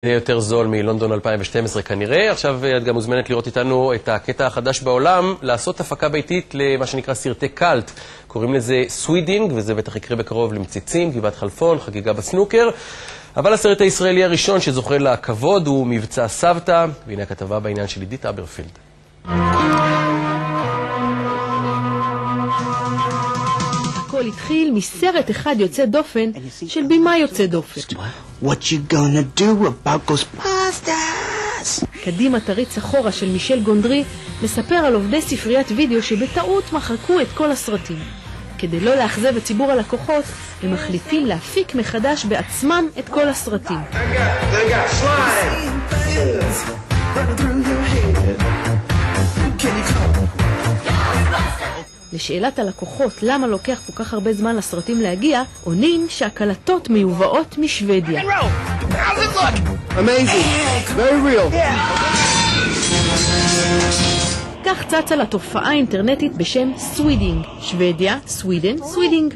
יותר זול מלונדון 2012 כנראה. עכשיו את גם מוזמנת לראות איתנו את הקטע החדש בעולם, לעשות הפקה ביתית למה שנקרא סרטי קלט. קוראים לזה סווידינג, וזה בטח יקרה בקרוב למציצים, גבעת חלפון, חגיגה בסנוקר. אבל הסרט הישראלי הראשון שזוכה לכבוד הוא מבצע סבתא, והנה הכתבה בעניין של עידית אברפילד. הכל התחיל מסרט אחד יוצא דופן של בימה יוצא דופן. What you gonna do about Ghostbusters? קדימה תריץ אחורה של מישל גונדרי מספר על עובדי ספריית וידאו שבטעות מחקו את כל הסרטים. כדי לא לאכזב את ציבור הלקוחות, הם מחליטים להפיק מחדש בעצמם את כל הסרטים. לשאלת הלקוחות למה לוקח כל כך הרבה זמן לסרטים להגיע, עונים שהקלטות מיובאות משוודיה. כך צצה לתופעה אינטרנטית בשם סווידינג, שוודיה, סווידן, סווידינג.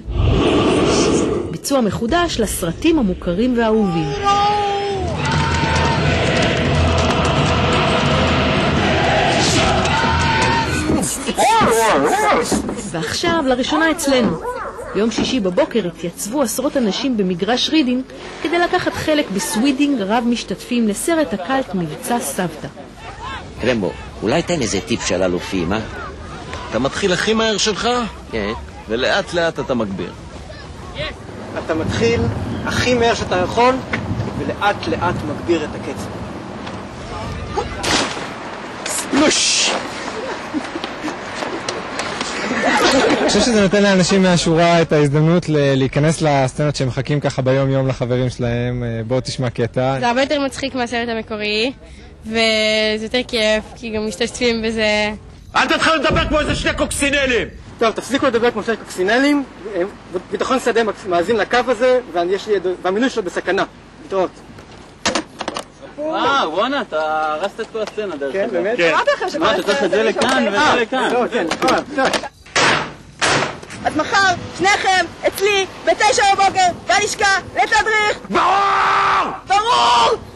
ביצוע מחודש לסרטים המוכרים והאהובים. ועכשיו לראשונה אצלנו. ביום שישי בבוקר התייצבו עשרות אנשים במגרש רידינג כדי לקחת חלק בסווידינג רב משתתפים לסרט הקלט מבצע סבתא. קרמבו, אולי תן איזה טיפ של אלופים, אה? אתה מתחיל הכי מהר שלך? כן. ולאט לאט אתה מגביר. אתה מתחיל הכי מהר שאתה יכול, ולאט לאט מגביר את הקצב. ספלוש! אני חושב שזה נותן לאנשים מהשורה את ההזדמנות להיכנס לסצנות שהם מחכים ככה ביום יום לחברים שלהם. בואו תשמע קטע. זה הרבה יותר מצחיק מהסרט המקורי, וזה יותר כיף, כי גם משתתפים בזה. אל תתחילו לדבר כמו איזה שני קוקסינלים! טוב, תפסיקו לדבר כמו שני קוקסינלים. ביטחון שדה מאזין לקו הזה, והמינוי שלו בסכנה. להתראות. וואנה, אתה הרסת את כל הסצנה דרך כן, באמת? כן. אתה צריך את זה לכאן וזה לכאן. לא, כן, אז מחר, שניכם, אצלי, ב9 בבוקר, בלשכה, לתדריך! ברור! ברור!